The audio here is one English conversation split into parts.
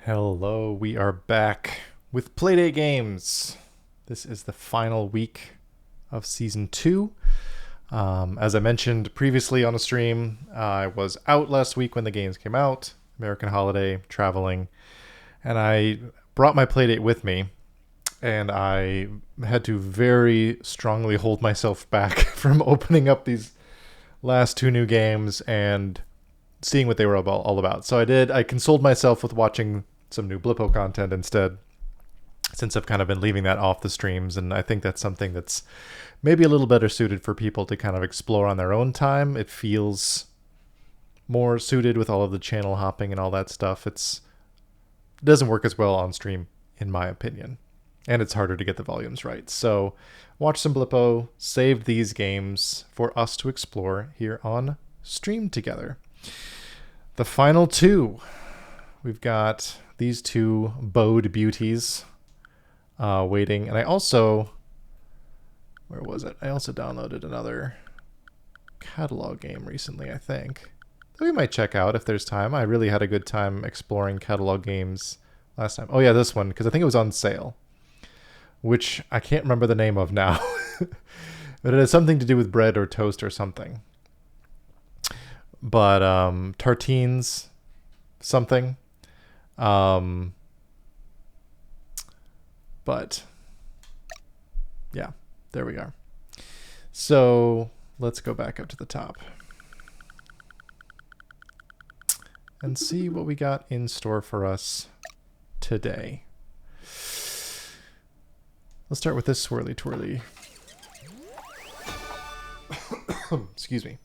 Hello, we are back with Playdate games. This is the final week of season 2. As I mentioned previously on a stream, I was out last week when the games came out, American holiday, traveling, and I brought my Playdate with me, and I had to very strongly hold myself back from opening up these last 2 new games and seeing what they were all about. So I consoled myself with watching some new Blippo content instead, since I've kind of been leaving that off the streams, and I think that's something that's maybe a little better suited for people to kind of explore on their own time. It feels more suited with all of the channel hopping and all that stuff. It doesn't work as well on stream, in my opinion, and it's harder to get the volumes right. So watch some Blippo, saved these games for us to explore here on stream together. The final 2. We've got these 2 bowed beauties waiting. And I also... Where was it? I also downloaded another catalog game recently, I think, that we might check out if there's time. I really had a good time exploring catalog games last time. Oh yeah, this one, because I think it was on sale, which I can't remember the name of now. But it has something to do with bread or toast or something. But tartines something. But yeah, there we are. So let's go back up to the top and see what we got in store for us today. Let's start with this swirly twirly. Excuse me.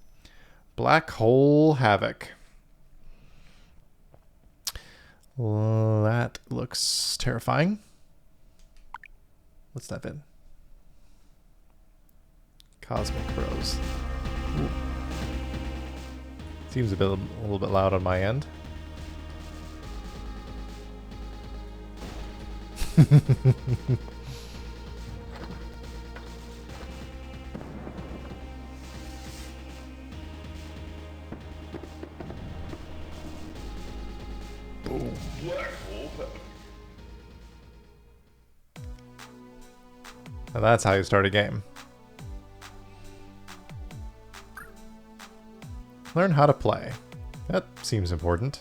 Black Hole Havoc. That looks terrifying. Let's dive in. Cosmic Rose. Ooh. Seems a little bit loud on my end. Boom. And that's how you start a game. Learn how to play. That seems important.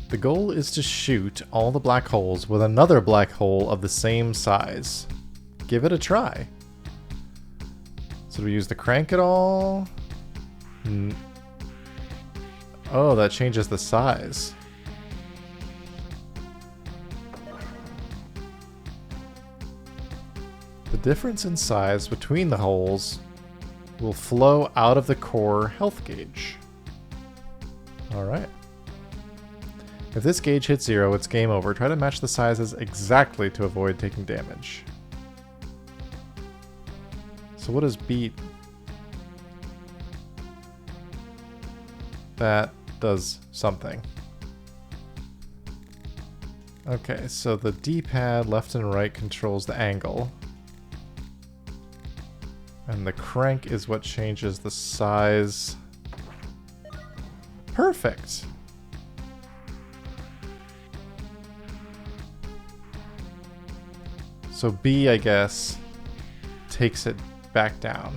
The goal is to shoot all the black holes with another black hole of the same size. Give it a try. So do we use the crank at all? Oh, that changes the size. The difference in size between the holes will flow out of the core health gauge. Alright. If this gauge hits 0, it's game over. Try to match the sizes exactly to avoid taking damage. So what does beat? That does something. Okay, so the D-pad left and right controls the angle. And the crank is what changes the size. Perfect! So B, I guess, takes it back down.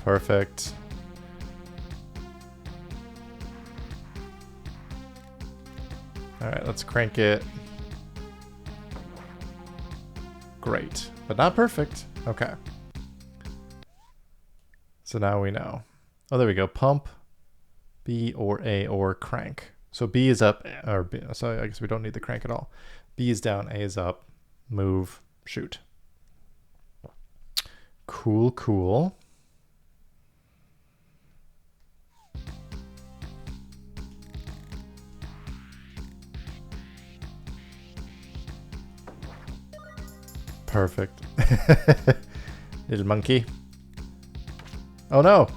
Perfect. Alright, let's crank it. Great. But not perfect. Okay. So now we know. Oh, there we go. Pump, B or A or crank. So B is up, or B, so I guess we don't need the crank at all. B is down, A is up. Move, shoot. Cool, cool. Perfect. Little monkey. Oh no!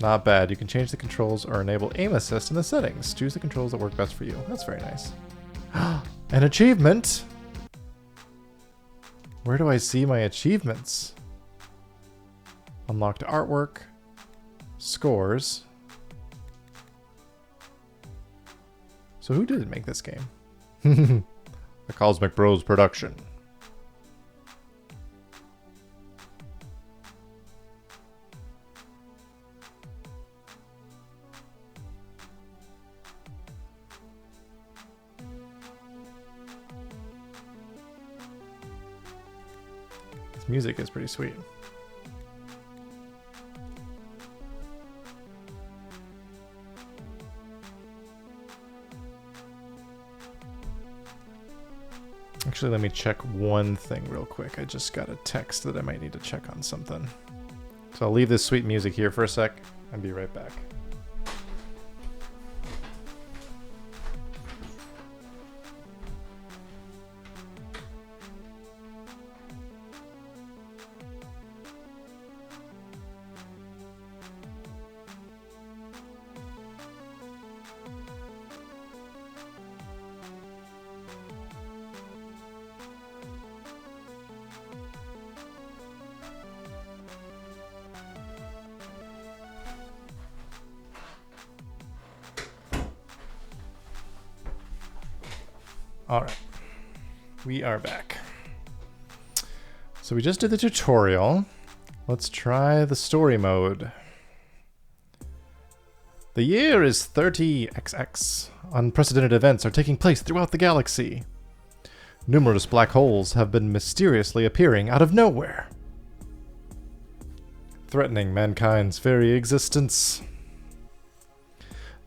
Not bad. You can change the controls or enable aim assist in the settings. Choose the controls that work best for you. That's very nice. An achievement? Where do I see my achievements? Unlocked artwork. Scores. So who did make this game? The Cosmic Bros production. This music is pretty sweet. Actually, let me check one thing real quick. I just got a text that I might need to check on something. So I'll leave this sweet music here for a sec and be right back. Alright, we are back. So we just did the tutorial. Let's try the story mode. The year is 30XX. Unprecedented events are taking place throughout the galaxy. Numerous black holes have been mysteriously appearing out of nowhere, threatening mankind's very existence.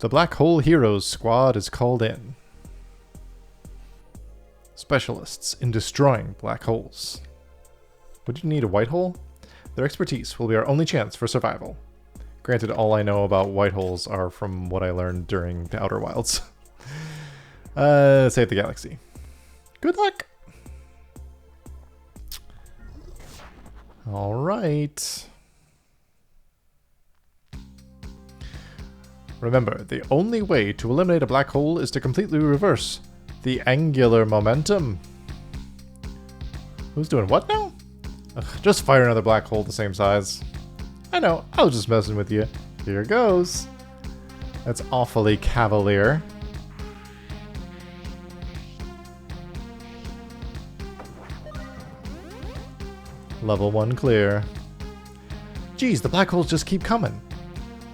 The Black Hole Heroes Squad is called in. Specialists in destroying black holes. Would you need a white hole? Their expertise will be our only chance for survival. Granted, all I know about white holes are from what I learned during the Outer Wilds. Save the galaxy. Good luck! Alright. Remember, the only way to eliminate a black hole is to completely reverse the angular momentum. Who's doing what now? Ugh, just fire another black hole the same size. I know, I was just messing with you. Here goes. That's awfully cavalier. Level 1 clear. Geez, the black holes just keep coming.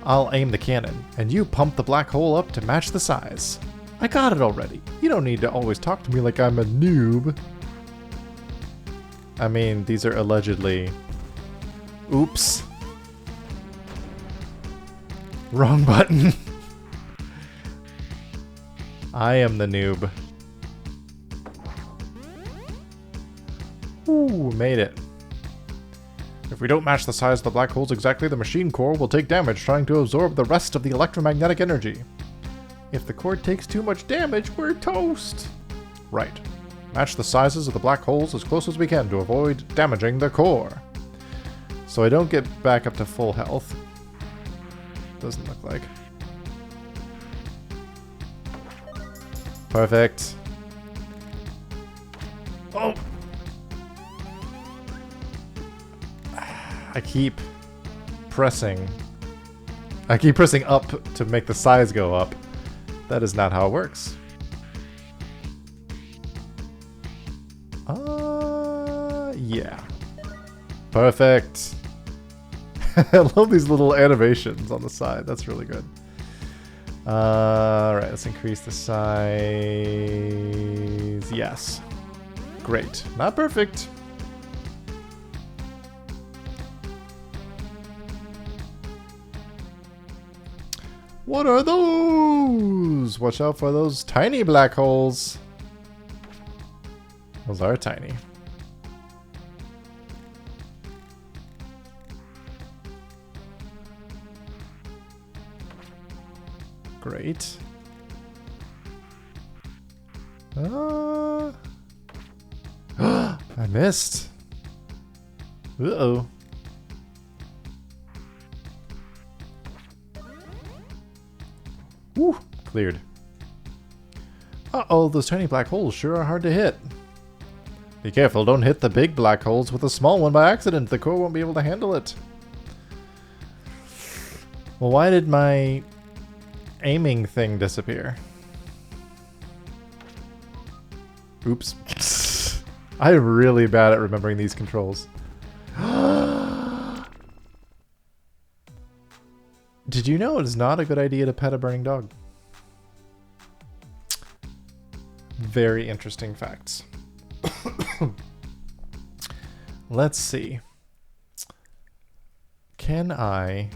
I'll aim the cannon, and you pump the black hole up to match the size. I got it already. You don't need to always talk to me like I'm a noob. I mean, these are allegedly... Oops. Wrong button. I am the noob. Ooh, made it. If we don't match the size of the black holes exactly, the machine core will take damage trying to absorb the rest of the electromagnetic energy. If the core takes too much damage, we're toast. Right. Match the sizes of the black holes as close as we can to avoid damaging the core. So I don't get back up to full health. Doesn't look like. Perfect. Oh! I keep pressing up to make the size go up. That is not how it works. Yeah. Perfect. I love these little animations on the side. That's really good. Alright, let's increase the size. Yes. Great. Not perfect. What are those? Watch out for those tiny black holes. Those are tiny. Great. I missed. Uh-oh. cleared. Uh-oh, those tiny black holes sure are hard to hit. Be careful, don't hit the big black holes with a small one by accident. The core won't be able to handle it. Well, why did my aiming thing disappear? Oops. I'm really bad at remembering these controls. Did you know it is not a good idea to pet a burning dog? Very interesting facts. Let's see. Can I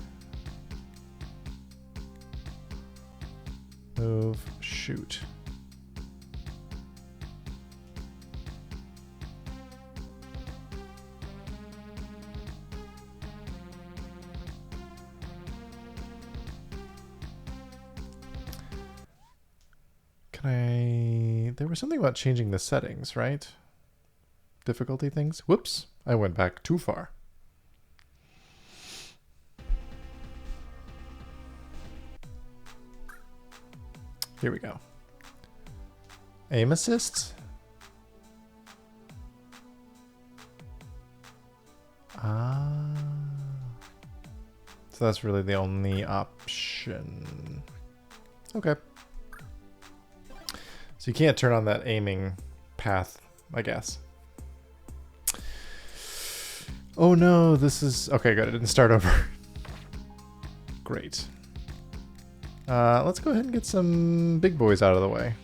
move, shoot? There was something about changing the settings, right? Difficulty things. Whoops, I went back too far. Here we go. Aim assist? Ah. So that's really the only option. Okay. So you can't turn on that aiming path, I guess. Oh no, this is... Okay, good. It didn't start over. Great. Let's go ahead and get some big boys out of the way.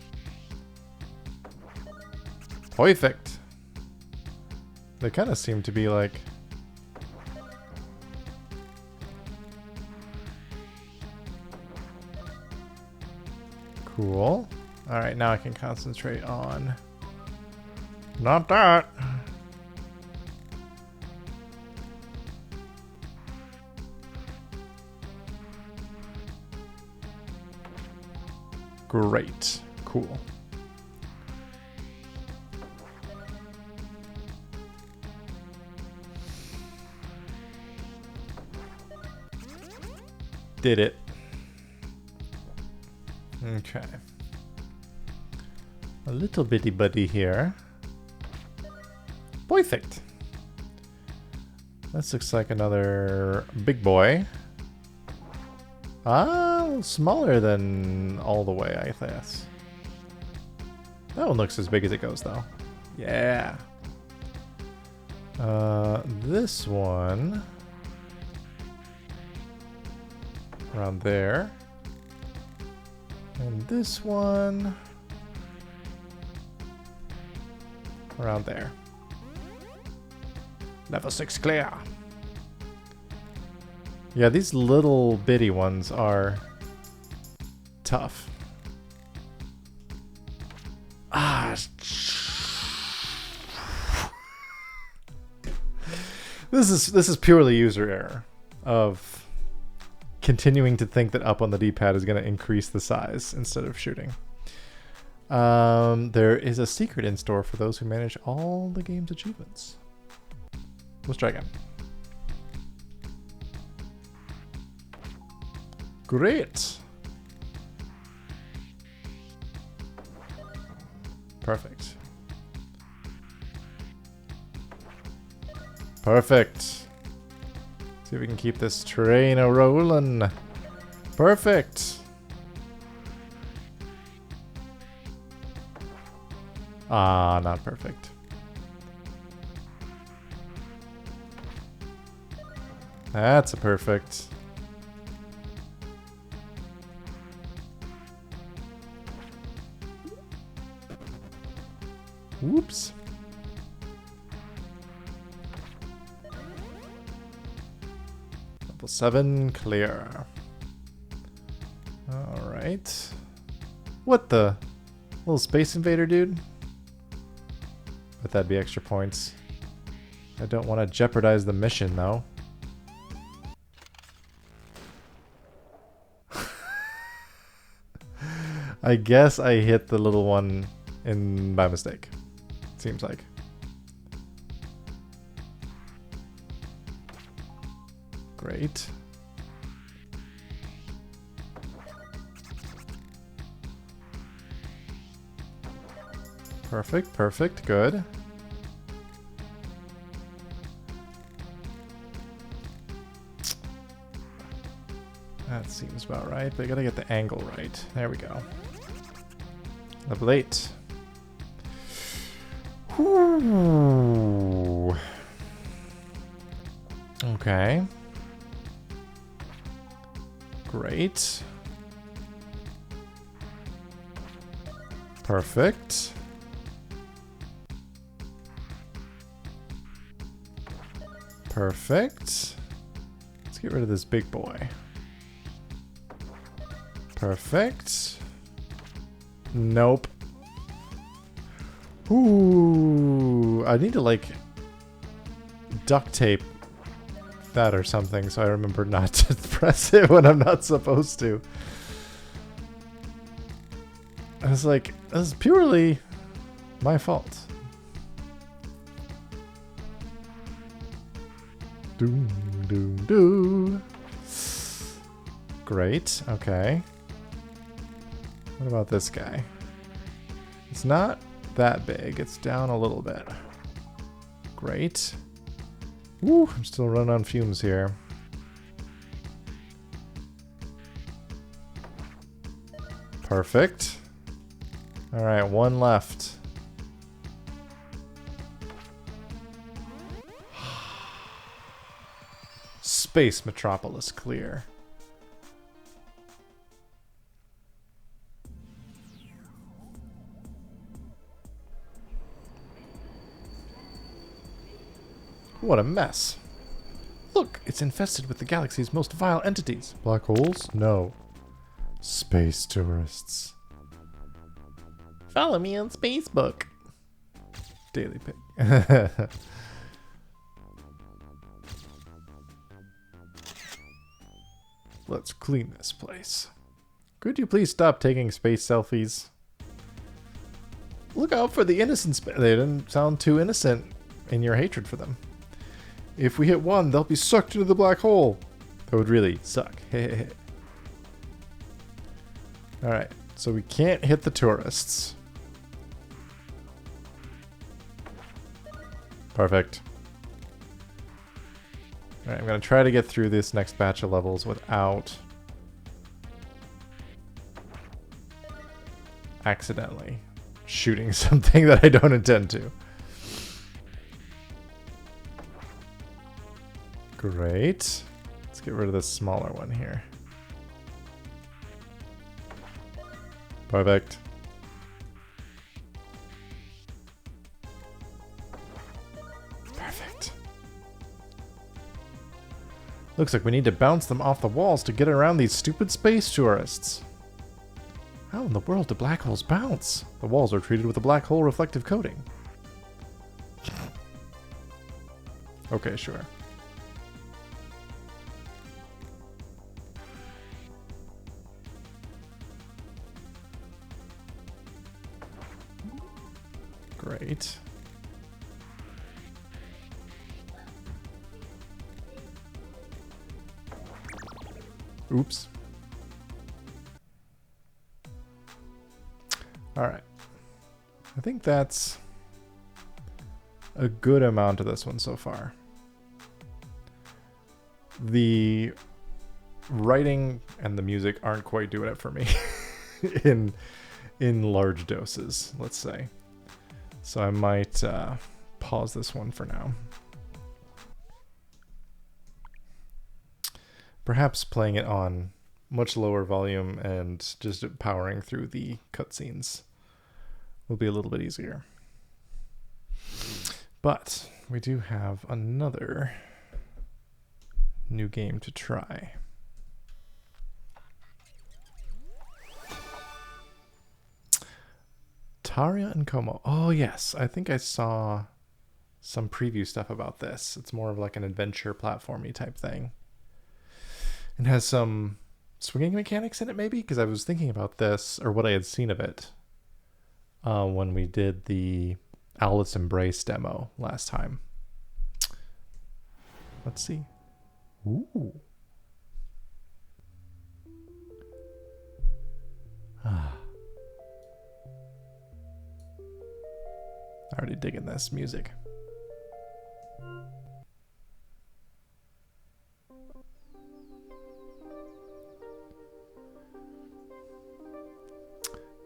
Perfect. They kind of seem to be like... Cool. Alright, now I can concentrate on... Not that! Great. Cool. Did it. Okay. A little bitty buddy here. Perfect. This looks like another big boy. Ah, smaller than all the way, I guess. That one looks as big as it goes, though. Yeah. This one... around there. And this one... around there. Level 6 clear. Yeah, these little bitty ones are tough. Ah. This is purely user error of continuing to think that up on the D-pad is going to increase the size instead of shooting. There is a secret in store for those who manage all the game's achievements. Let's try again. Great. Perfect. Perfect. See if we can keep this train a-rolling. Perfect. Ah, not perfect. That's a perfect. Whoops. Level 7 clear. Alright. What the? Little space invader dude? But that'd be extra points. I don't want to jeopardize the mission though. I guess I hit the little one in by mistake. Seems like. Great. Perfect, perfect, good. That seems about right, but I gotta get the angle right. There we go. Level 8. Ooh. Okay. Great. Perfect. Perfect. Let's get rid of this big boy. Perfect. Nope. Ooh, I need to like duct tape that or something so I remember not to press it when I'm not supposed to. I was like, this is purely my fault. Doom, doom, doo. Great, okay. What about this guy? It's not that big. It's down a little bit. Great. Woo, I'm still running on fumes here. Perfect. Alright, one left. Space Metropolis clear. What a mess. Look, it's infested with the galaxy's most vile entities. Black holes? No. Space tourists. Follow me on Spacebook. Daily Pig. Let's clean this place. Could you please stop taking space selfies? Look out for the innocent they didn't sound too innocent in your hatred for them. If we hit one, they'll be sucked into the black hole. That would really suck. Alright, so we can't hit the tourists. Perfect. Alright, I'm going to try to get through this next batch of levels without accidentally shooting something that I don't intend to. Great. Let's get rid of this smaller one here. Perfect. Perfect. Looks like we need to bounce them off the walls to get around these stupid space tourists. How in the world do black holes bounce? The walls are treated with a black hole reflective coating. Okay, sure. Great. Oops. Alright. I think that's a good amount of this one so far. The writing and the music aren't quite doing it for me in large doses, let's say. So I might pause this one for now. Perhaps playing it on much lower volume and just powering through the cutscenes will be a little bit easier. But we do have another new game to try. Taria Como. Oh yes, I think I saw some preview stuff about this. It's more of like an adventure platformy type thing. It has some swinging mechanics in it maybe? Because I was thinking about this, or what I had seen of it, when we did the Owlet's Embrace demo last time. Let's see. Ooh. Already digging this music.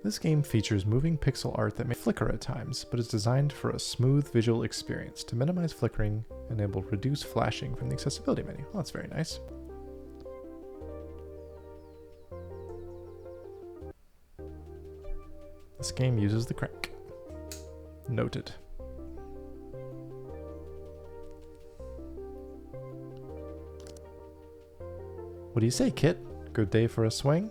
This game features moving pixel art that may flicker at times, but is designed for a smooth visual experience. To minimize flickering, enable reduce flashing from the accessibility menu. Oh, that's very nice. This game uses the crank. Noted. What do you say, Kit? Good day for a swing?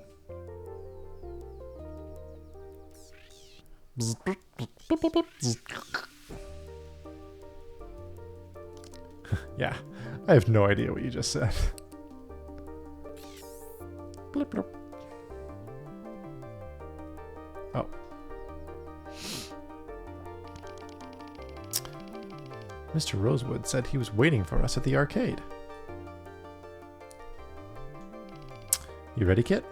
Yeah, I have no idea what you just said. Blip, blip. Oh. Mr. Rosewood said he was waiting for us at the arcade. You ready, Kit?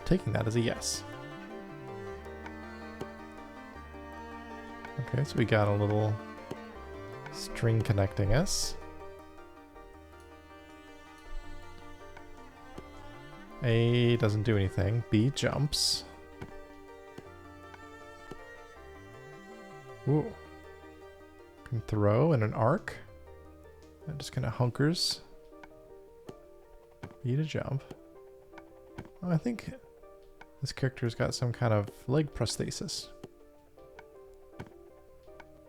Taking that as a yes. Okay, so we got a little string connecting us. A doesn't do anything. B jumps. Ooh. Can throw in an arc. That just kind of hunkers. B to jump. Oh, I think this character's got some kind of leg prosthesis.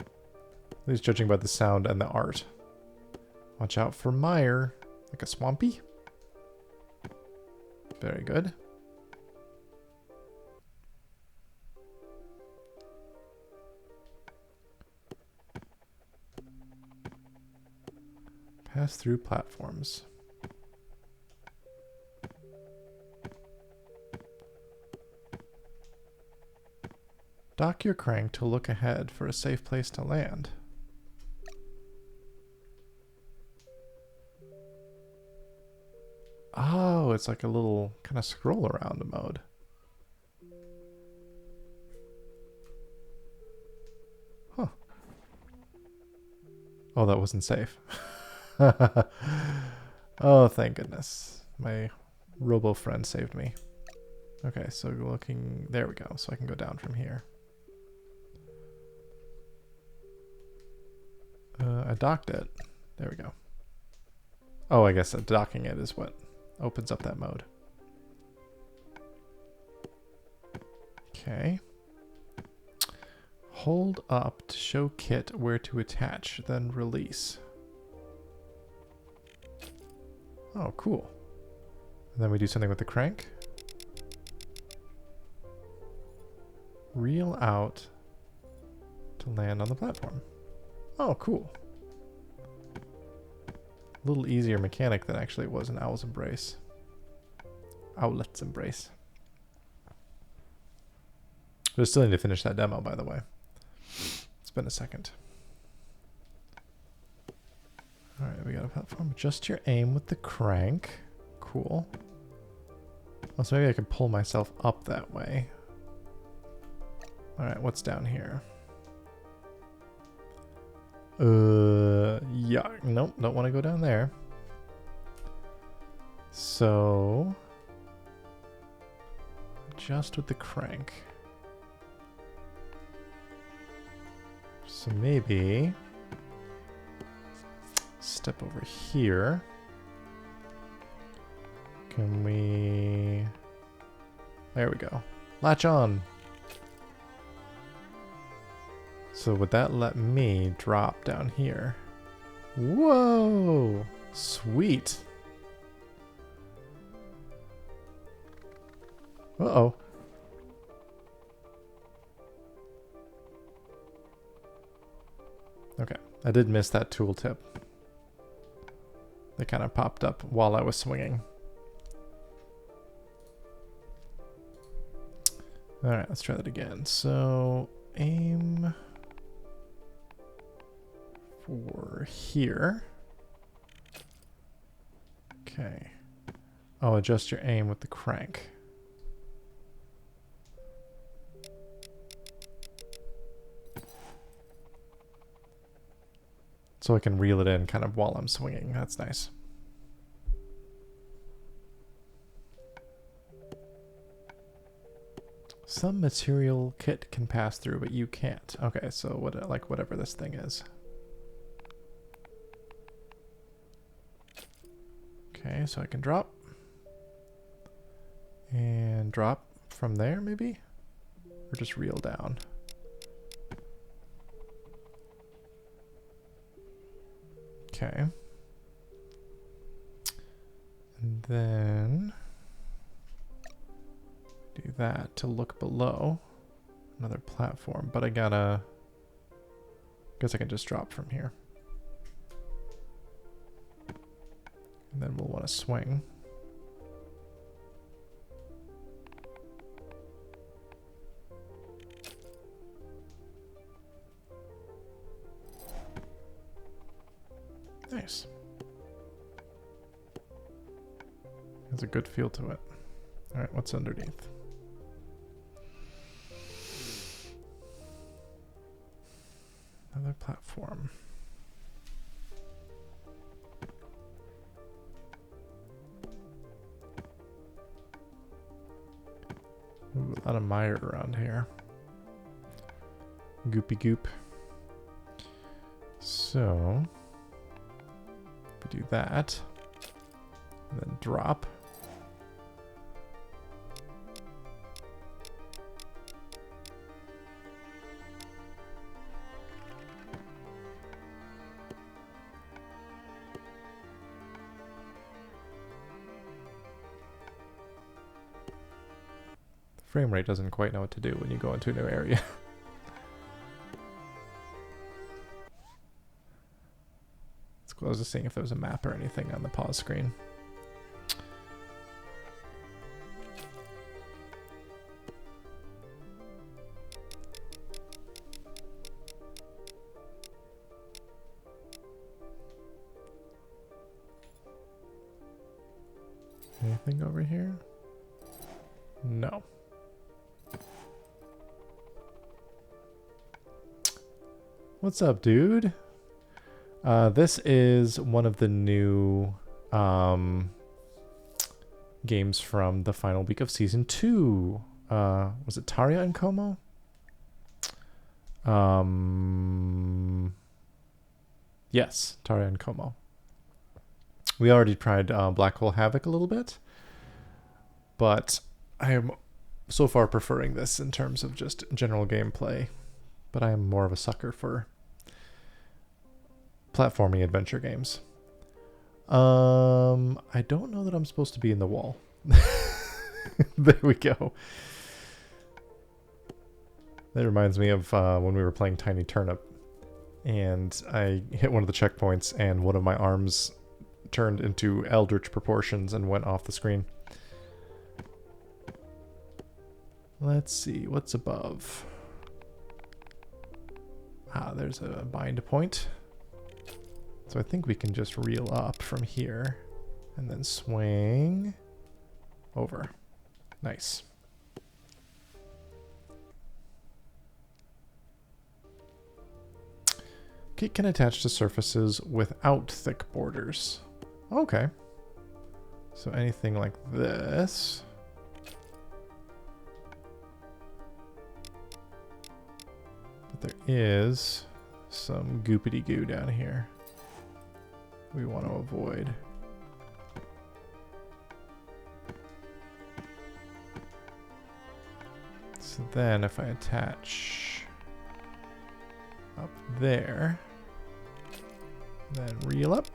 At least judging by the sound and the art. Watch out for mire. Like a swampy. Very good. Pass through platforms. Dock your crank to look ahead for a safe place to land. Oh, it's like a little kind of scroll around mode. Huh. Oh, that wasn't safe. Oh, thank goodness. My robo friend saved me. Okay, so looking... There we go. So I can go down from here. I docked it. There we go. Oh, I guess docking it is what opens up that mode. Okay. Hold up to show Kit where to attach, then release. Oh, cool. And then we do something with the crank. Reel out to land on the platform. Oh, cool. A little easier mechanic than actually it was in Owl's Embrace. Owlet's Embrace. We still need to finish that demo, by the way. It's been a second. Alright, we got a platform. Adjust your aim with the crank. Cool. Oh, so maybe I can pull myself up that way. Alright, what's down here? Yeah. Nope, don't want to go down there. So... Adjust with the crank. So maybe... Step over here. Can we... There we go. Latch on! So would that let me drop down here? Whoa! Sweet! Uh-oh. Okay, I did miss that tooltip. They kind of popped up while I was swinging. Alright, let's try that again. So, aim for here. Okay. Oh, adjust your aim with the crank. So I can reel it in kind of while I'm swinging. That's nice. Some material kit can pass through, but you can't. Okay, so what, like whatever this thing is. Okay, so I can drop. And drop from there, maybe? Or just reel down. Okay. And then do that to look below another platform, but I gotta, guess I can just drop from here. And then we'll want to swing. Nice. Has a good feel to it. All right, what's underneath? Another platform. Ooh, a lot of mire around here. Goopy goop. So we do that, and then drop. Frame rate doesn't quite know what to do when you go into a new area. I was just seeing if there was a map or anything on the pause screen. Anything over here? No. What's up, dude? This is one of the new games from the final week of Season 2. Was it Taria Como? Yes, Taria Como. We already tried Black Hole Havoc a little bit, but I am so far preferring this in terms of just general gameplay. But I am more of a sucker for platforming adventure games. I don't know that I'm supposed to be in the wall. There we go. That reminds me of when we were playing Tiny Turnip, and I hit one of the checkpoints, and one of my arms turned into eldritch proportions and went off the screen. Let's see, what's above? Ah, there's a bind point. So I think we can just reel up from here and then swing over. Nice. Kit can attach to surfaces without thick borders. Okay. So anything like this. But there is some goopity goo down here we want to avoid. So then if I attach up there, then reel up.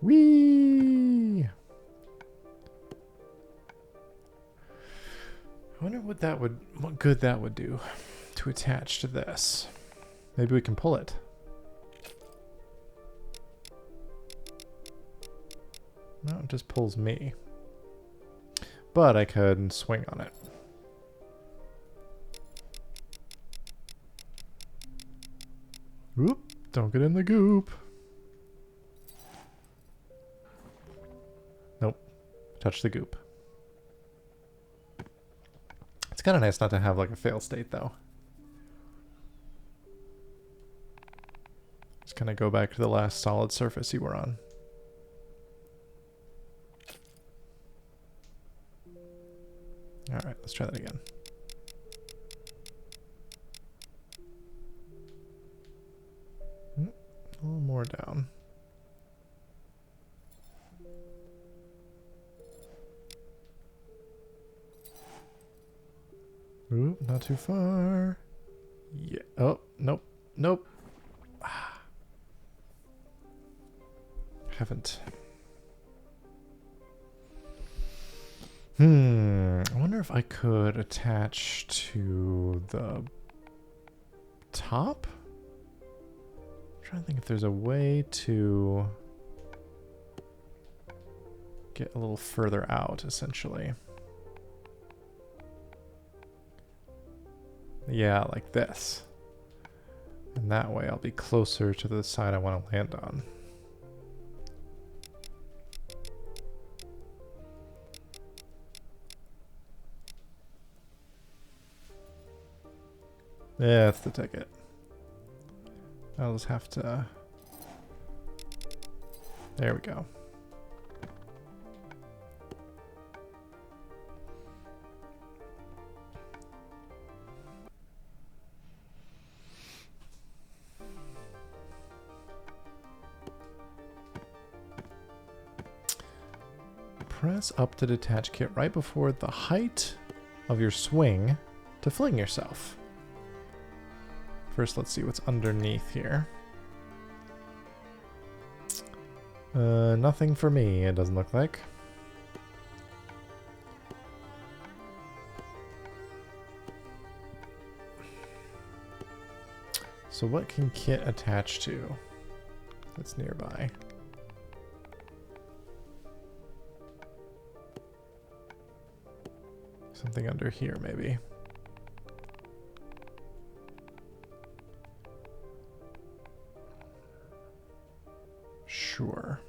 Whee! I wonder what good that would do to attach to this. Maybe we can pull it. No, it just pulls me. But I could swing on it. Whoop. Don't get in the goop. Nope. Touch the goop. It's kind of nice not to have like a fail state though. Just kind of go back to the last solid surface you were on. Alright, let's try that again. A little more down. Ooh, not too far. Yeah. Oh, nope. Nope. Haven't. I wonder if I could attach to the top? I'm trying to think if there's a way to get a little further out, essentially. Yeah, like this. And that way I'll be closer to the side I want to land on. Yeah, that's the ticket. I'll just have to... There we go. Press up to detach kit right before the height of your swing to fling yourself. First, let's see what's underneath here. Nothing for me, it doesn't look like. So what can kit attach to that's nearby? Something under here, maybe. Sure.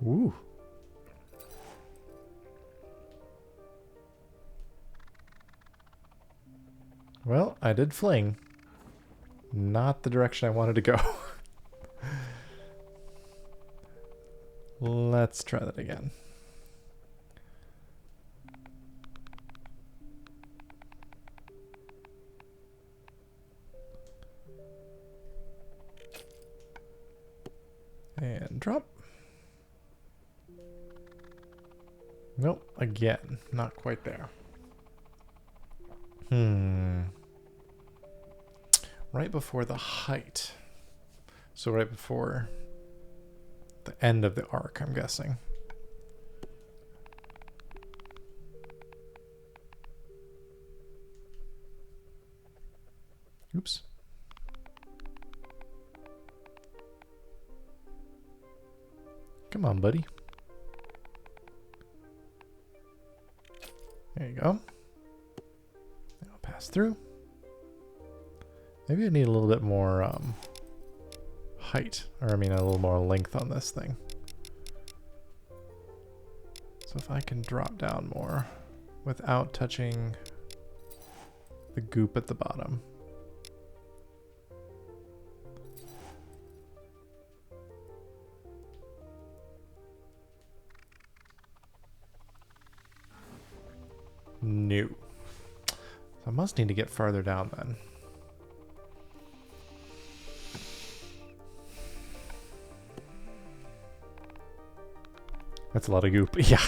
Ooh. Well, I did fling. Not the direction I wanted to go. Let's try that again. And drop. Nope, again, not quite there. Right before the height. So right before the end of the arc, I'm guessing. Oops. Come on, buddy. There you go. I'll pass through. Maybe I need a little bit more height, or I mean a little more length on this thing. So if I can drop down more without touching the goop at the bottom. No. So I must need to get farther down then. That's a lot of goop. Yeah.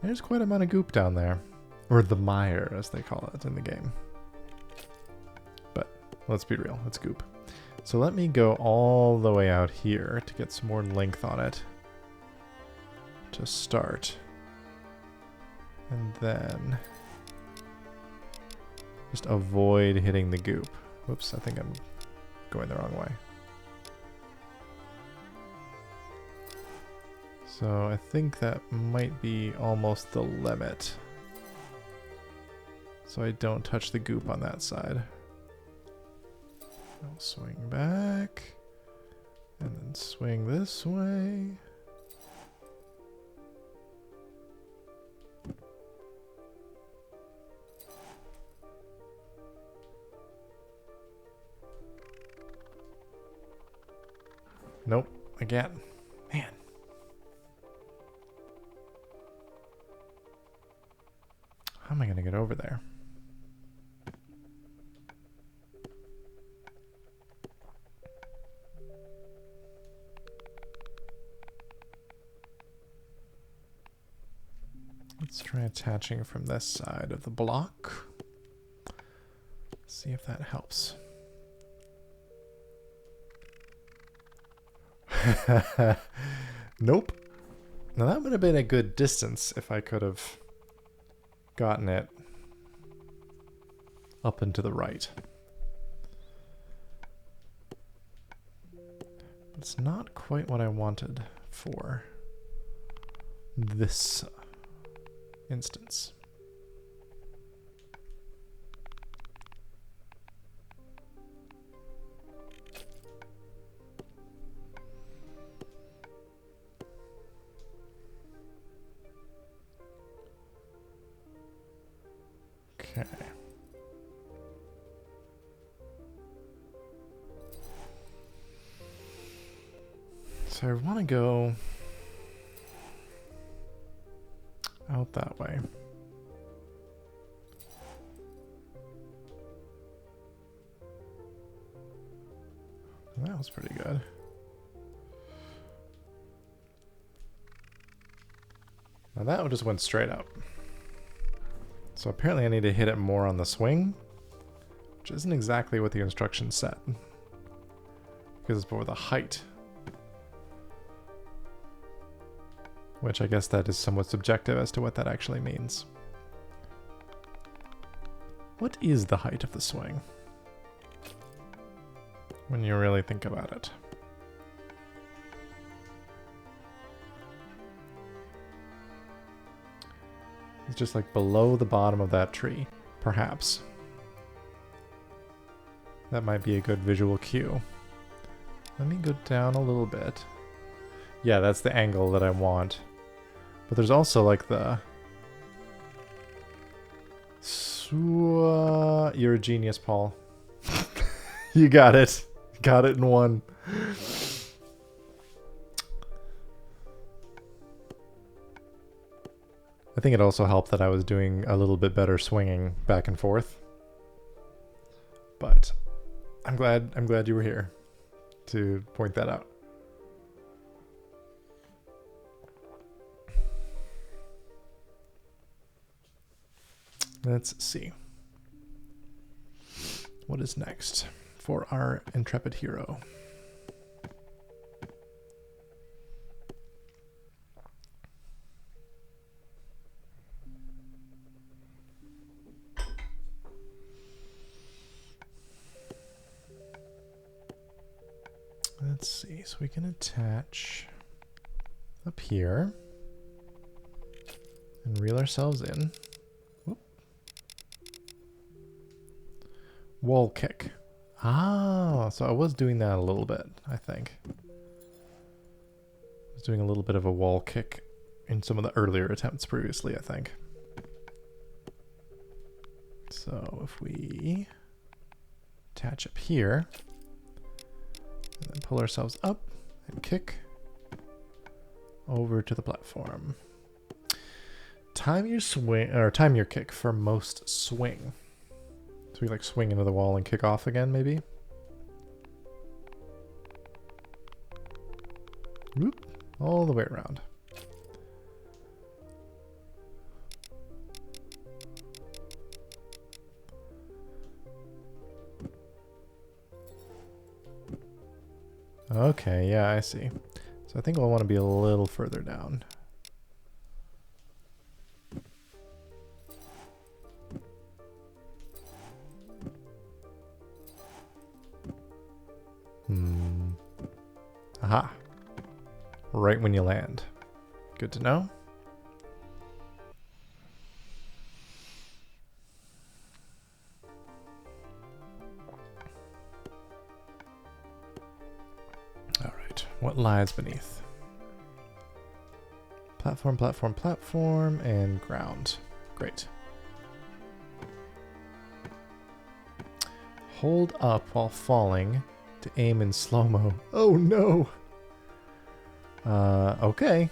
There's quite a amount of goop down there. Or the mire, as they call it in the game. But let's be real. It's goop. So let me go all the way out here to get some more length on it. To start. And then just avoid hitting the goop. Whoops, I think I'm going the wrong way. So I think that might be almost the limit. so I don't touch the goop on that side. I'll swing back, and then swing this way. Nope, again. Man. How am I going to get over there? Let's try attaching from this side of the block. See if that helps. Nope. Now that would have been a good distance if I could have gotten it up and to the right. It's not quite what I wanted for this instance. Okay. So I want to go out that way. That was pretty good. Now that one just went straight up. So apparently I need to hit it more on the swing, which isn't exactly what the instructions said, because it's for the height. Which I guess that is somewhat subjective as to what that actually means. What is the height of the swing? When you really think about it. It's just like below the bottom of that tree, perhaps. That might be a good visual cue. Let me go down a little bit. Yeah, that's the angle that I want. But there's also like the... You're a genius, Paul. You got it. Got it in one. I think it also helped that I was doing a little bit better swinging back and forth. But I'm glad you were here to point that out. Let's see. What is next for our intrepid hero? Let's see, so we can attach up here and reel ourselves in. Whoop. Wall kick. Ah, so I was doing that a little bit, I think. I was doing a little bit of a wall kick in some of the earlier attempts previously, I think. So if we attach up here, and then pull ourselves up and kick over to the platform. Time your swing, or time your kick for most swing. So we like swing into the wall and kick off again, maybe. Whoop, all the way around. Okay, yeah, I see. So I think I'll want to be a little further down. Aha. Right when you land. Good to know. what lies beneath. Platform, platform, platform, and ground. Great. Hold up while falling to aim in slow-mo. Oh no! Okay.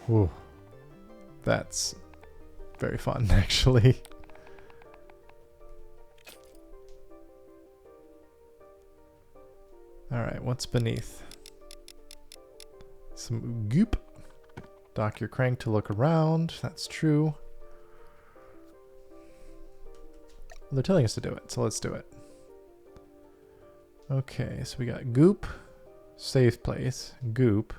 Ooh. That's very fun, actually. Alright, what's beneath? Some goop. Dock your crank to look around. That's true. Well, they're telling us to do it, so let's do it. Okay, so we got goop, safe place, goop,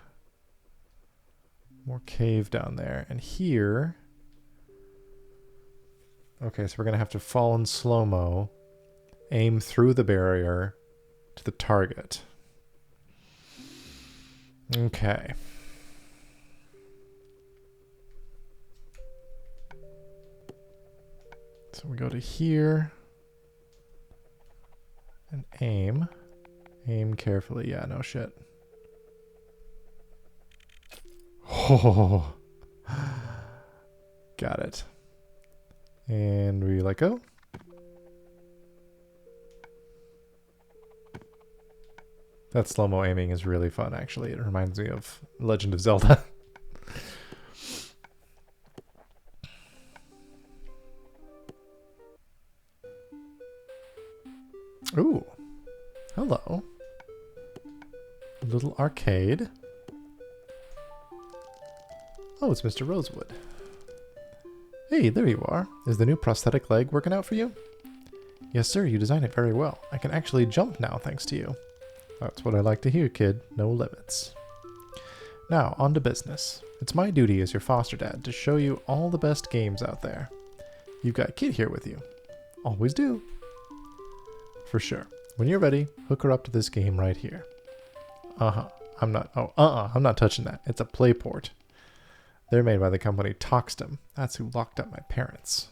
more cave down there, and here... Okay, so we're going to have to fall in slow-mo, aim through the barrier to the target. Okay. So we go to here and aim. Aim carefully. Yeah, no shit. Oh, got it. And we let go. That slow-mo aiming is really fun, actually. It reminds me of Legend of Zelda. Ooh. Hello. A little arcade. Oh, it's Mr. Rosewood. Hey, there you are. Is the new prosthetic leg working out for you? Yes, sir. You designed it very well. I can actually jump now, thanks to you. That's what I like to hear, kid. No limits. Now, on to business. It's my duty as your foster dad to show you all the best games out there. You've got Kid here with you. Always do. For sure. When you're ready, hook her up to this game right here. I'm not touching that. It's a play port. They're made by the company Toxdom. That's who locked up my parents.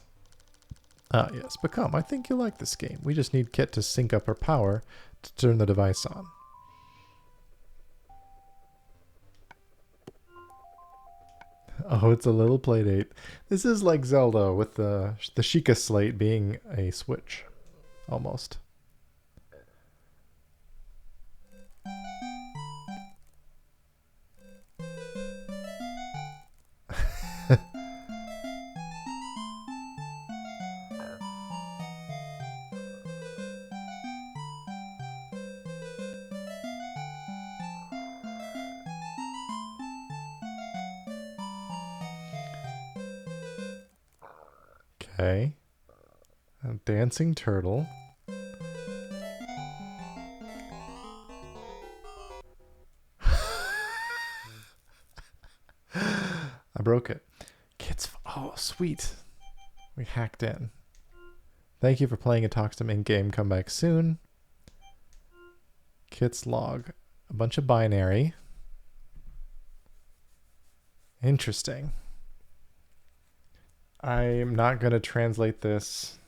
Ah, yes, but come, I think you'll like this game. We just need Kit to sync up her power to turn the device on. Oh, it's a little Playdate. This is like Zelda with the Sheikah slate being a Switch. Almost. Okay. A dancing turtle. I broke it. Kids. Oh, sweet. We hacked in. Thank you for playing a Toxdom in-game. Come back soon. Kit's log. A bunch of binary. Interesting. I'm not going to translate this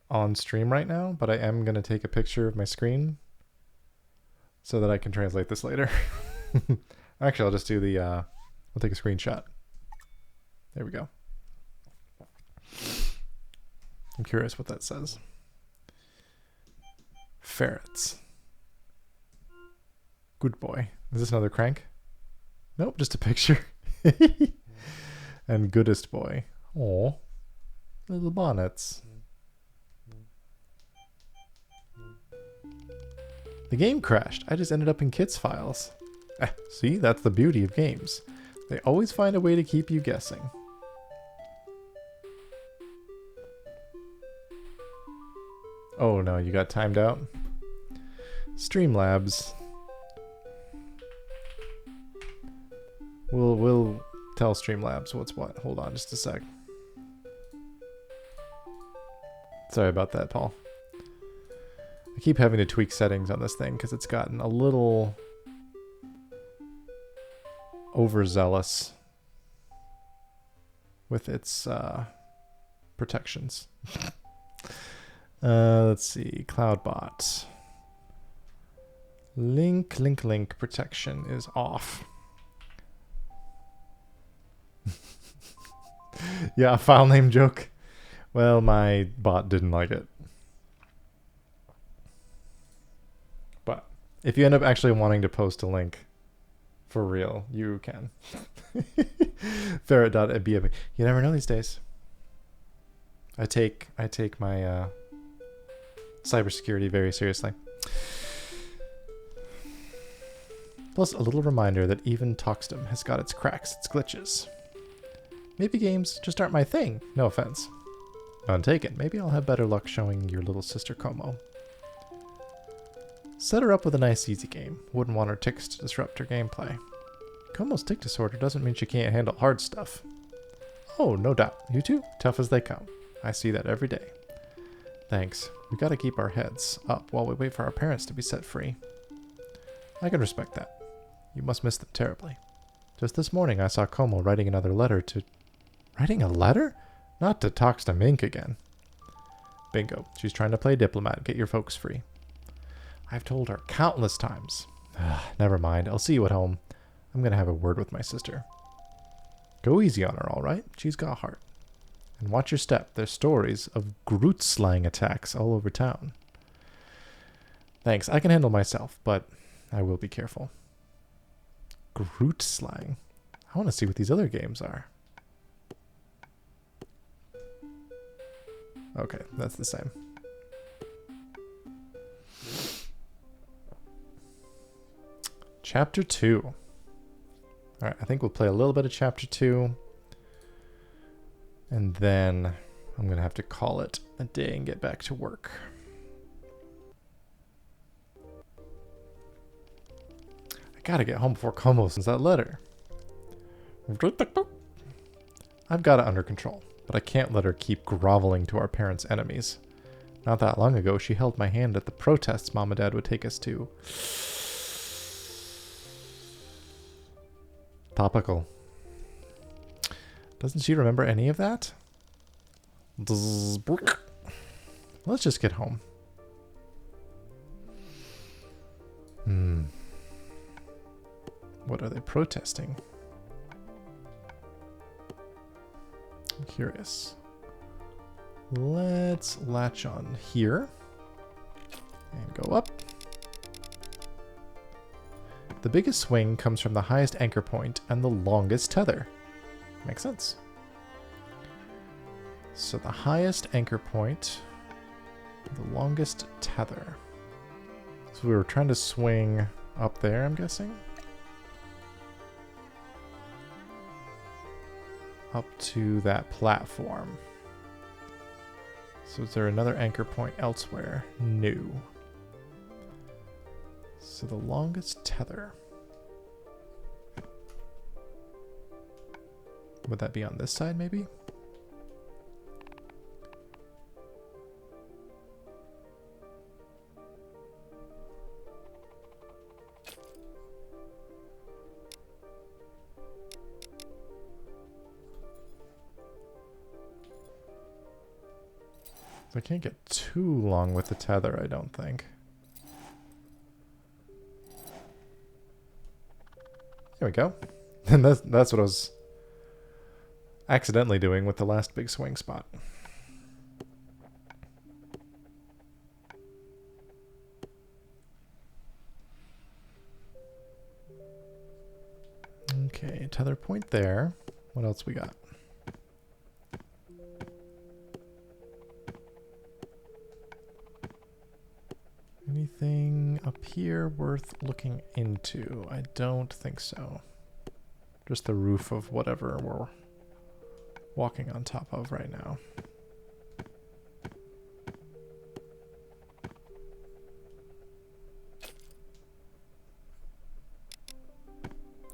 on stream right now, but I am going to take a picture of my screen so that I can translate this later. Actually, I'll just do the, I'll take a screenshot. There we go. I'm curious what that says. Ferrets. Good boy. Is this another crank? Nope, just a picture. And goodest boy. Aw. Little bonnets. The game crashed. I just ended up in Kit's files. See, that's the beauty of games. They always find a way to keep you guessing. Oh no, you got timed out? Streamlabs. We'll tell Streamlabs what's what. Hold on just a sec. Sorry about that, Paul. I keep having to tweak settings on this thing because it's gotten a little overzealous. with its protections. Let's see. Cloudbot. Link protection is off. Yeah, file name joke. Well, my bot didn't like it. But if you end up actually wanting to post a link for real, you can. Ferret.bf. You never know these days. I take my cybersecurity very seriously. Plus, a little reminder that even Toxdom has got its cracks, its glitches. Maybe games just aren't my thing. No offense. None taken. Maybe I'll have better luck showing your little sister Como. Set her up with a nice easy game. Wouldn't want her tics to disrupt her gameplay. Como's tic disorder doesn't mean she can't handle hard stuff. Oh, no doubt. You two? Tough as they come. I see that every day. Thanks. We gotta keep our heads up while we wait for our parents to be set free. I can respect that. You must miss them terribly. Just this morning I saw Como writing another letter to... Writing a letter? Not to Toxdom Inc. again. Bingo. She's trying to play diplomat. Get your folks free. I've told her countless times. Never mind. I'll see you at home. I'm gonna have a word with my sister. Go easy on her, all right? She's got heart. And watch your step. There's stories of Groot slang attacks all over town. Thanks. I can handle myself, but I will be careful. Groot slang. I want to see what these other games are. Okay, that's the same. Chapter 2. Alright, I think we'll play a little bit of Chapter 2. And then I'm going to have to call it a day and get back to work. I gotta get home before Como sends that letter. I've got it under control, but I can't let her keep groveling to our parents' enemies. Not that long ago, she held my hand at the protests Mom and Dad would take us to. Topical. Doesn't she remember any of that? Let's just get home. What are they protesting? I'm curious. Let's latch on here and go up. The biggest swing comes from the highest anchor point and the longest tether. Makes sense. So the highest anchor point, the longest tether. So we were trying to swing up there, I'm guessing. Up to that platform. So is there another anchor point elsewhere? No. So the longest tether. Would that be on this side, maybe? I can't get too long with the tether, I don't think. There we go. And that's what I was accidentally doing with the last big swing spot. Okay, tether point there. What else we got? Anything up here worth looking into? I don't think so. Just the roof of whatever we're walking on top of right now.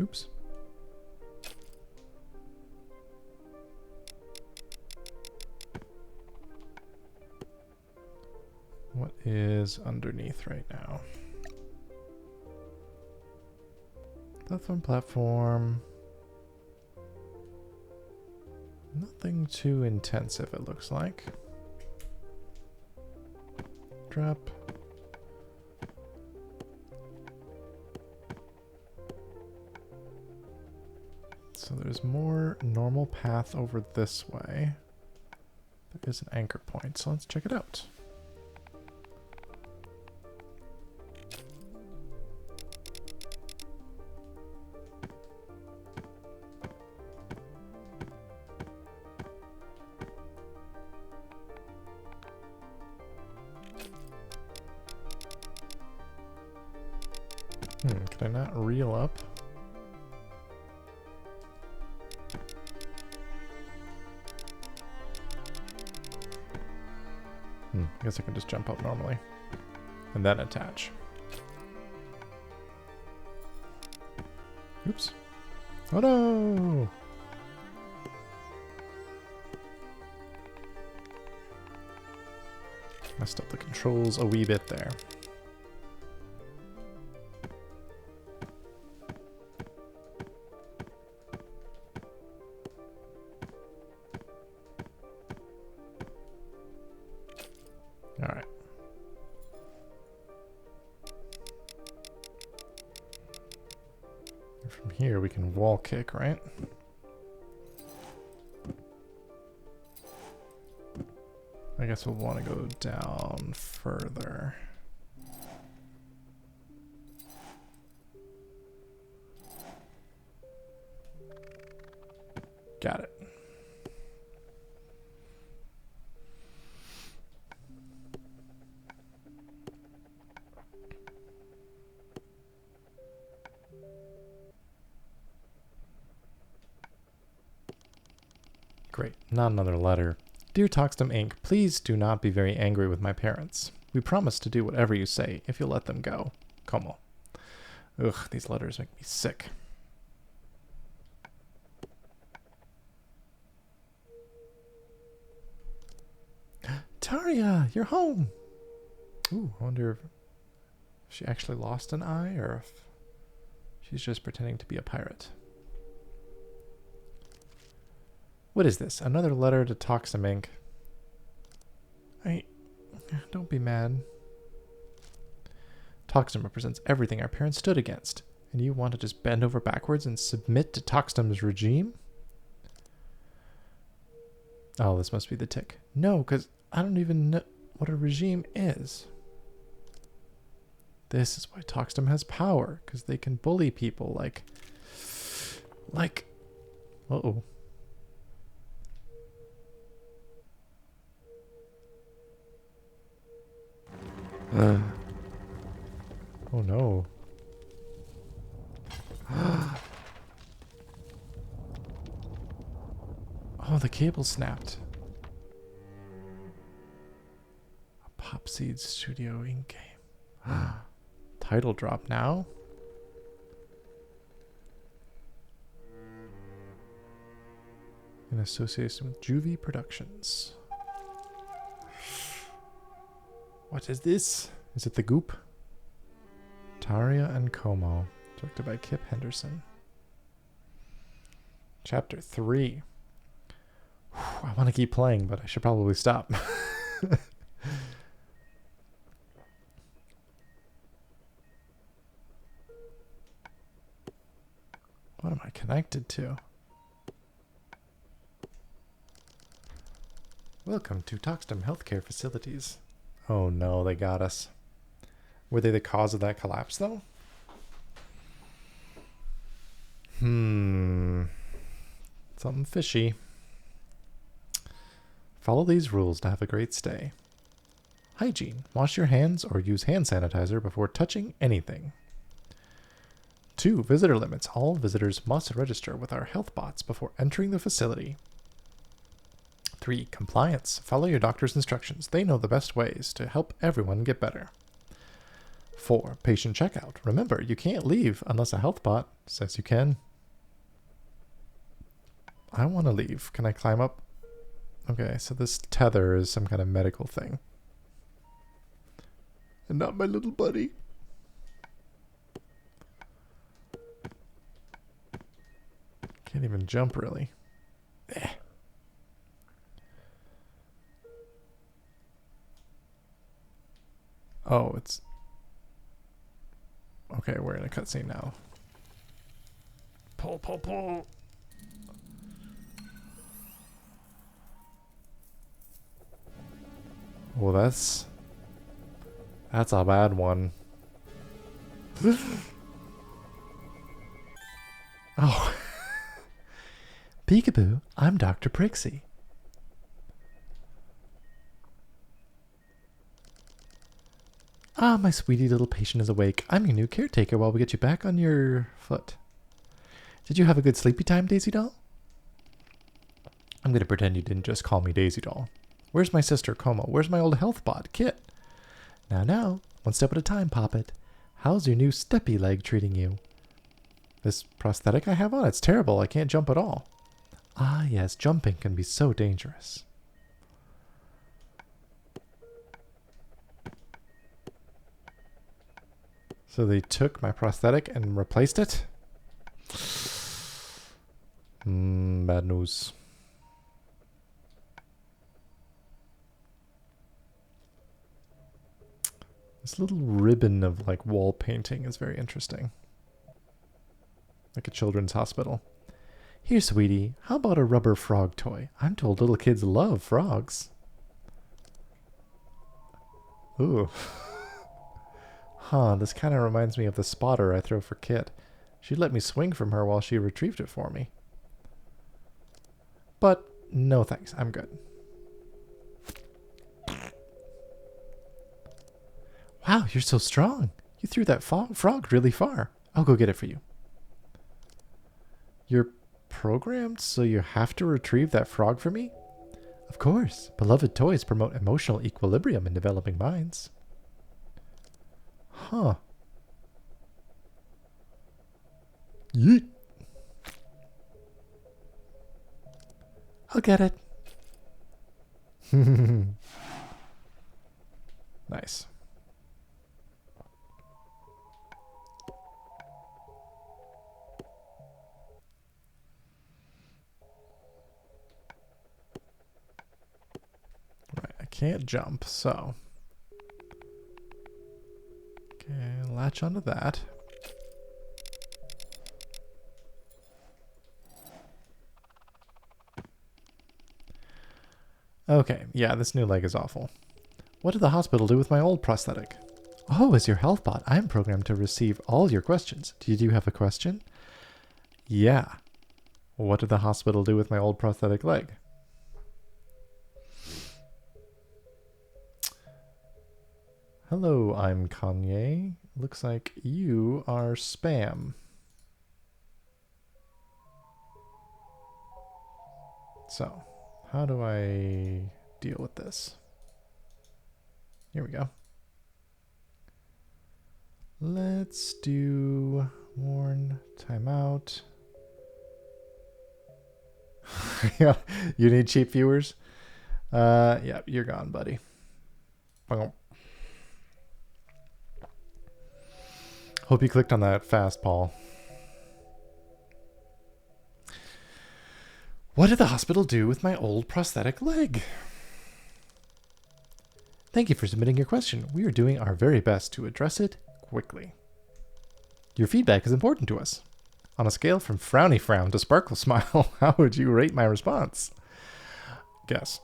Oops. What is underneath right now? Platform. Nothing too intensive, it looks like. Drop. So there's more normal path over this way. There is an anchor point, so let's check it out. Can I not reel up? I guess I can just jump up normally. And then attach. Oops. Oh no! Messed up the controls a wee bit there. Alright. From here we can wall kick, right? I guess we'll want to go down further. Got it. Great, not another letter. Dear Toxdom Inc., please do not be very angry with my parents. We promise to do whatever you say if you'll let them go. Como. Ugh, these letters make me sick. Taria, you're home! Ooh, I wonder if she actually lost an eye or if she's just pretending to be a pirate. What is this? Another letter to Toxdom Inc. Don't be mad. Toxdom represents everything our parents stood against, and you want to just bend over backwards and submit to Toxdom's regime? Oh, this must be the tick. No, because I don't even know what a regime is. This is why Toxdom has power, because they can bully people like... Uh-oh. Oh no. Oh, the cable snapped. A Popseed Studio in-game. Title drop now? In association with Juvie Productions. What is this? Is it the Goop? Taria Como. Directed by Kip Henderson. Chapter 3. I want to keep playing, but I should probably stop. What am I connected to? Welcome to Toxdom Healthcare Facilities. Oh no, they got us. Were they the cause of that collapse, though? Something fishy. Follow these rules to have a great stay. Hygiene. Wash your hands or use hand sanitizer before touching anything. 2. Visitor limits. All visitors must register with our health bots before entering the facility. 3. Compliance. Follow your doctor's instructions. They know the best ways to help everyone get better. 4. Patient checkout. Remember, you can't leave unless a health bot says you can. I want to leave. Can I climb up? Okay, so this tether is some kind of medical thing. And not my little buddy. Can't even jump, really. Eh. Oh, it's... Okay, we're in a cutscene now. Pull, pull, pull. Well, that's a bad one. Oh. Peekaboo, I'm Dr. Prixie. Ah, my sweetie little patient is awake. I'm your new caretaker while we get you back on your foot. Did you have a good sleepy time, Daisy Doll? I'm gonna pretend you didn't just call me Daisy Doll. Where's my sister, Como? Where's my old health bot, Kit? Now, one step at a time, Poppet. How's your new steppy leg treating you? This prosthetic I have on, it's terrible. I can't jump at all. Ah, yes, jumping can be so dangerous. So they took my prosthetic and replaced it? Bad news. This little ribbon of like wall painting is very interesting. Like a children's hospital. Here, sweetie, how about a rubber frog toy? I'm told little kids love frogs. Ooh. Huh, this kind of reminds me of the spotter I throw for Kit. She'd let me swing from her while she retrieved it for me. But no thanks, I'm good. Wow, you're so strong. You threw that frog really far. I'll go get it for you. You're programmed so you have to retrieve that frog for me? Of course. Beloved toys promote emotional equilibrium in developing minds. Huh. Yeet. I'll get it. Nice. Right, I can't jump, so. Okay, latch onto that. Okay, yeah, this new leg is awful. What did the hospital do with my old prosthetic? Oh, as your health bot, I'm programmed to receive all your questions. Did you have a question? Yeah. What did the hospital do with my old prosthetic leg? Hello, I'm Kanye. Looks like you are spam. So, how do I deal with this? Here we go. Let's do warn, timeout. Yeah, you need cheap viewers? Yeah, you're gone, buddy. Hope you clicked on that fast, Paul. What did the hospital do with my old prosthetic leg? Thank you for submitting your question. We are doing our very best to address it quickly. Your feedback is important to us. On a scale from frowny frown to sparkle smile, how would you rate my response? Guess.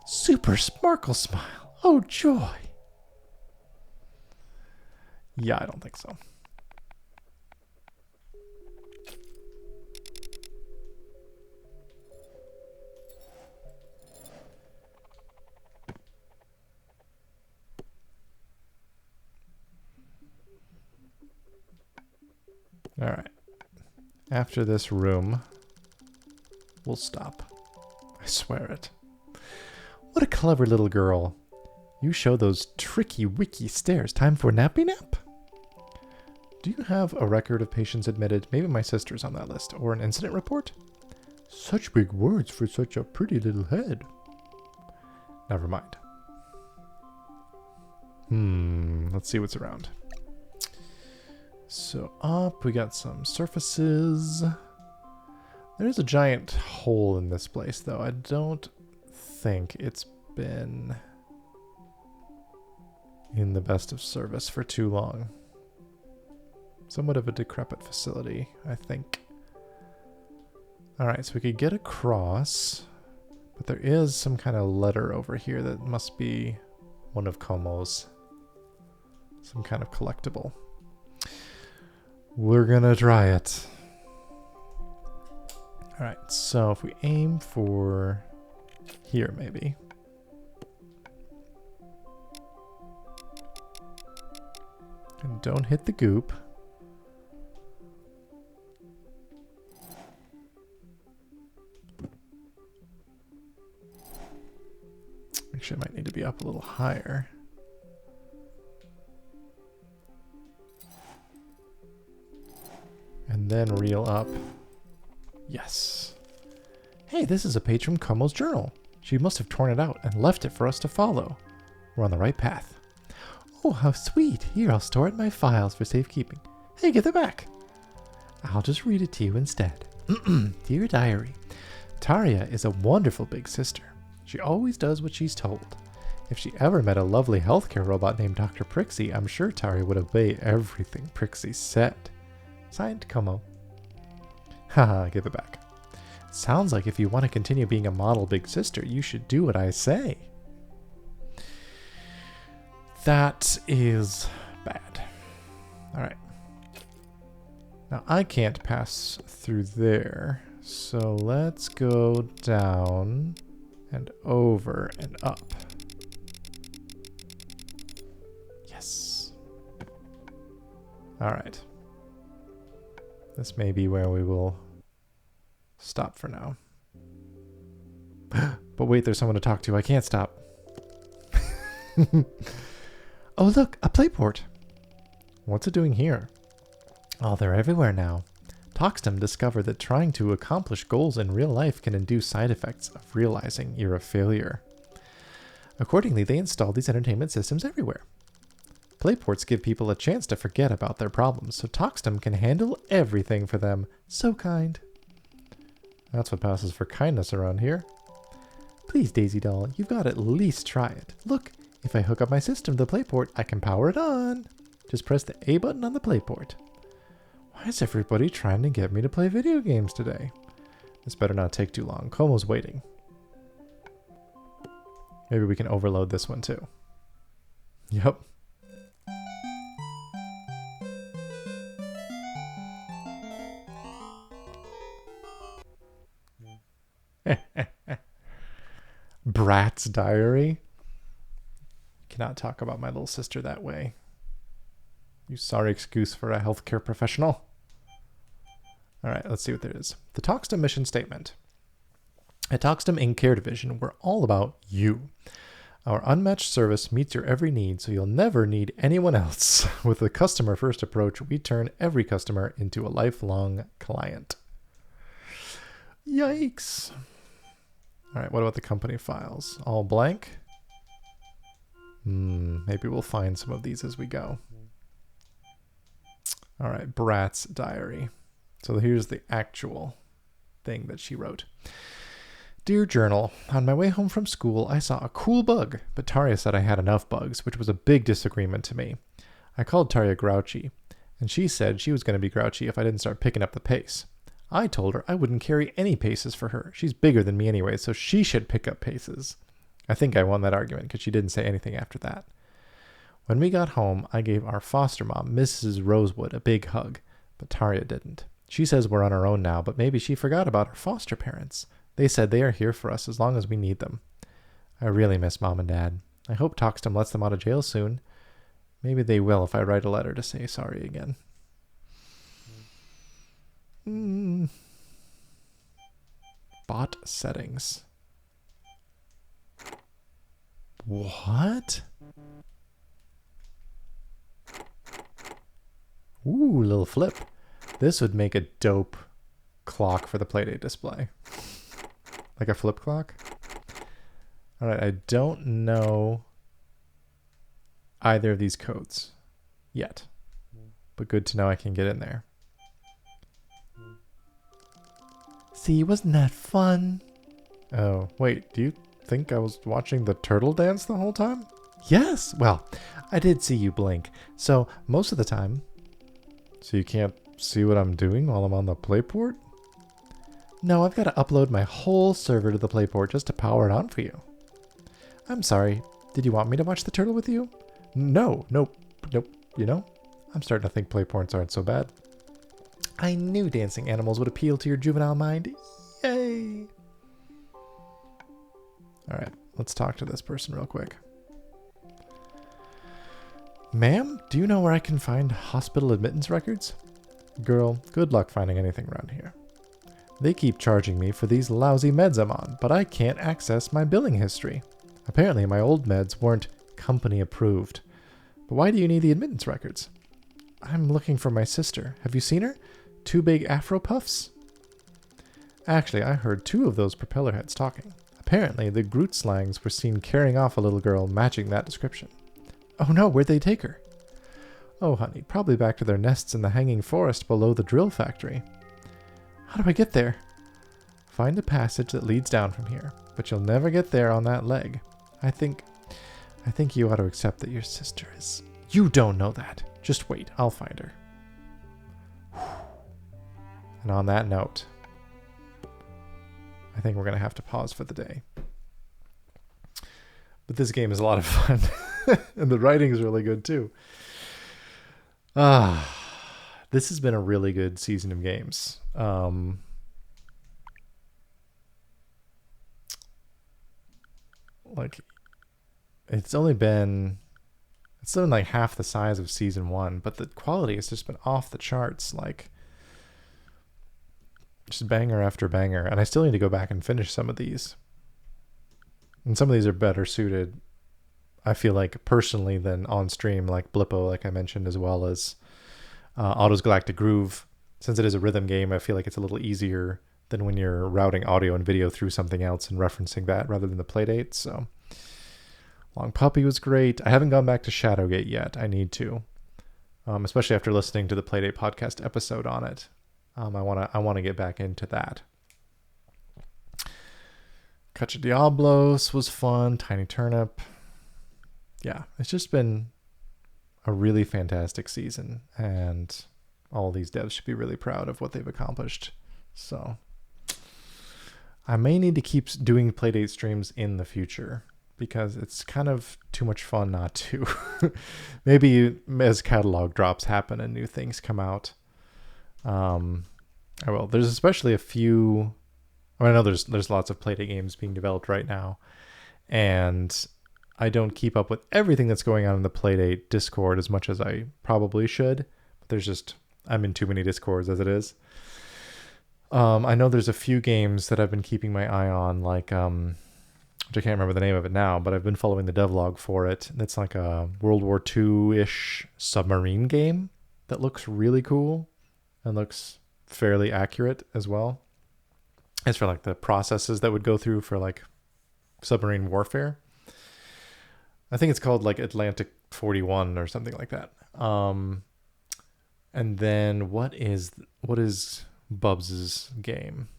Super sparkle smile. Oh, joy. Yeah, I don't think so. All right. After this room, we'll stop. I swear it. What a clever little girl. You show those tricky wicky stares. Time for nappy nap? Do you have a record of patients admitted? Maybe my sister's on that list. Or an incident report? Such big words for such a pretty little head. Never mind. Let's see what's around. So up, we got some surfaces. There's a giant hole in this place, though. I don't think it's been in the best of service for too long. Somewhat of a decrepit facility, I think. Alright, so we could get across, but there is some kind of letter over here that must be one of Como's. Some kind of collectible. We're gonna try it. Alright, so if we aim for here, maybe. And don't hit the goop. Actually, I might need to be up a little higher. And then reel up. Yes. Hey, this is a page from Como's journal. She must have torn it out and left it for us to follow. We're on the right path. Oh, how sweet. Here, I'll store it in my files for safekeeping. Hey, give it back. I'll just read it to you instead. Dear Diary, Taria is a wonderful big sister. She always does what she's told. If she ever met a lovely healthcare robot named Dr. Prixie, I'm sure Taria would obey everything Prixie said. Signed, Como. Haha, give it back. Sounds like if you want to continue being a model big sister, you should do what I say. That is bad. Alright. Now I can't pass through there, so let's go down and over and up. Yes. Alright. This may be where we will stop for now. But wait, there's someone to talk to. I can't stop. Oh, look, a Playport. What's it doing here? Oh, they're everywhere now. Toxdom discovered that trying to accomplish goals in real life can induce side effects of realizing you're a failure. Accordingly, they installed these entertainment systems everywhere. Playports give people a chance to forget about their problems, so Toxdom can handle everything for them. So kind. That's what passes for kindness around here. Please, Daisy Doll, you've got to at least try it. Look, if I hook up my system to the Playport, I can power it on. Just press the A button on the Playport. Why is everybody trying to get me to play video games today? This better not take too long. Como's waiting. Maybe we can overload this one too. Yep. Brat's diary. Cannot talk about my little sister that way. You sorry excuse for a healthcare professional. Alright, let's see what there is. The Toxdom mission statement. At Toxdom Inc. Care Division, we're all about you. Our unmatched service meets your every need, so you'll never need anyone else. With a customer-first approach, we turn every customer into a lifelong client. Yikes. Alright, what about the company files? All blank? Maybe we'll find some of these as we go. Alright, Brat's diary. So here's the actual thing that she wrote. Dear Journal, on my way home from school, I saw a cool bug, but Taria said I had enough bugs, which was a big disagreement to me. I called Taria grouchy, and she said she was going to be grouchy if I didn't start picking up the pace. I told her I wouldn't carry any paces for her. She's bigger than me anyway, so she should pick up paces. I think I won that argument because she didn't say anything after that. When we got home, I gave our foster mom, Mrs. Rosewood, a big hug, but Taria didn't. She says we're on our own now, but maybe she forgot about her foster parents. They said they are here for us as long as we need them. I really miss Mom and Dad. I hope Toxdom lets them out of jail soon. Maybe they will if I write a letter to say sorry again. Bot settings. What? Ooh, little flip. This would make a dope clock for the Playdate display. Like a flip clock? Alright, I don't know either of these codes yet. But good to know I can get in there. See, wasn't that fun? Oh, wait, do you think I was watching the turtle dance the whole time? Yes! Well, I did see you blink. So, most of the time... So you can't see what I'm doing while I'm on the Playport? No, I've got to upload my whole server to the Playport just to power it on for you. I'm sorry. Did you want me to watch the turtle with you? No, nope, nope. You know, I'm starting to think Playports aren't so bad. I knew dancing animals would appeal to your juvenile mind. Yay! Alright, let's talk to this person real quick. Ma'am, do you know where I can find hospital admittance records? Girl, good luck finding anything around here. They keep charging me for these lousy meds I'm on, but I can't access my billing history. Apparently my old meds weren't company approved. But why do you need the admittance records? I'm looking for my sister. Have you seen her? 2 big afro puffs? Actually, I heard 2 of those propeller heads talking. Apparently, the Groot slangs were seen carrying off a little girl matching that description. Oh no, where'd they take her? Oh honey, probably back to their nests in the hanging forest below the drill factory. How do I get there? Find a passage that leads down from here, but you'll never get there on that leg. I think you ought to accept that your sister is... You don't know that. Just wait, I'll find her. And on that note, I think we're going to have to pause for the day. But this game is a lot of fun. And the writing is really good too. This has been a really good season of games. Like, it's only been like half the size of season 1, but the quality has just been off the charts. Like, just banger after banger. And I still need to go back and finish some of these. And some of these are better suited, I feel like, personally, than on stream, like Blippo, like I mentioned, as well as Auto's Galactic Groove. Since it is a rhythm game, I feel like it's a little easier than when you're routing audio and video through something else and referencing that rather than the Playdate. So Long Puppy was great. I haven't gone back to Shadowgate yet. I need to, especially after listening to the Playdate podcast episode on it. I want to get back into that. Cacha Diablos was fun. Tiny Turnip. Yeah, it's just been a really fantastic season, and all these devs should be really proud of what they've accomplished. So I may need to keep doing Playdate streams in the future because it's kind of too much fun not to. Maybe as catalog drops happen and new things come out, I will. There's especially a few... I know there's lots of Playdate games being developed right now, and I don't keep up with everything that's going on in the Playdate Discord as much as I probably should. But I'm in too many Discords as it is. I know there's a few games that I've been keeping my eye on, like, which I can't remember the name of it now, but I've been following the devlog for it. It's like a World War II-ish submarine game that looks really cool and looks fairly accurate as well. As for like the processes that would go through for like submarine warfare. I think it's called like Atlantic 41 or something like that. And then what is Bubs's game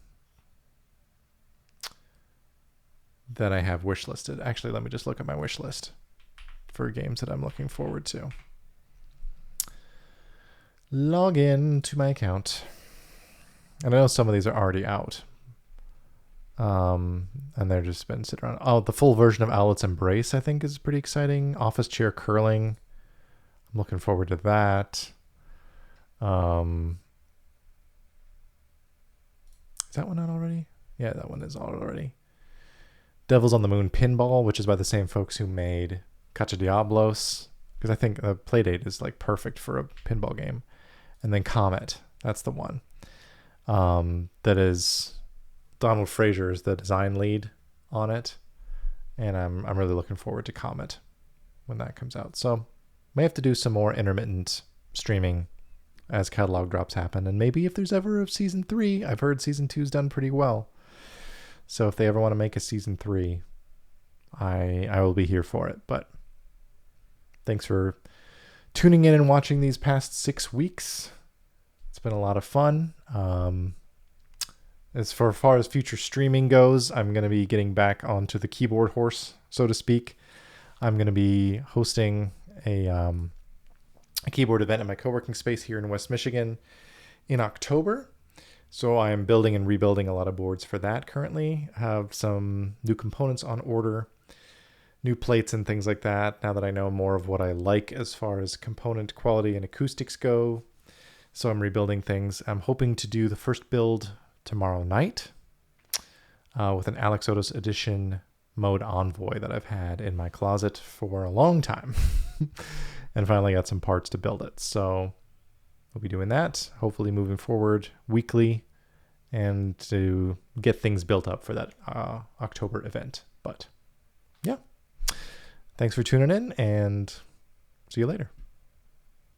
that I have wishlisted? Actually, let me just look at my wish list for games that I'm looking forward to. Log in to my account. And I know some of these are already out. And they're just been sitting around. Oh, the full version of Owlet's Embrace, I think, is pretty exciting. Office Chair Curling. I'm looking forward to that. Is that one out already? Yeah, that one is out already. Devils on the Moon Pinball, which is by the same folks who made Cacha Diablos. Because I think the Playdate is like perfect for a pinball game. And then Comet. That's the one. That is... Donald Fraser is the design lead on it, and I'm really looking forward to Comet when that comes out. So may have to do some more intermittent streaming as catalog drops happen, and maybe if there's ever a season 3, I've heard season 2's done pretty well. So if they ever want to make a season 3, I will be here for it. But thanks for tuning in and watching these past 6 weeks. It's been a lot of fun. As far as future streaming goes, I'm going to be getting back onto the keyboard horse, so to speak. I'm going to be hosting a keyboard event in my co-working space here in West Michigan in October. So I'm building and rebuilding a lot of boards for that currently. I have some new components on order, new plates and things like that, now that I know more of what I like as far as component quality and acoustics go. So I'm rebuilding things. I'm hoping to do the first build tomorrow night with an Alex Otis Edition Mode Envoy that I've had in my closet for a long time. And finally got some parts to build it. So we'll be doing that, hopefully moving forward weekly and to get things built up for that October event. But yeah, thanks for tuning in and see you later.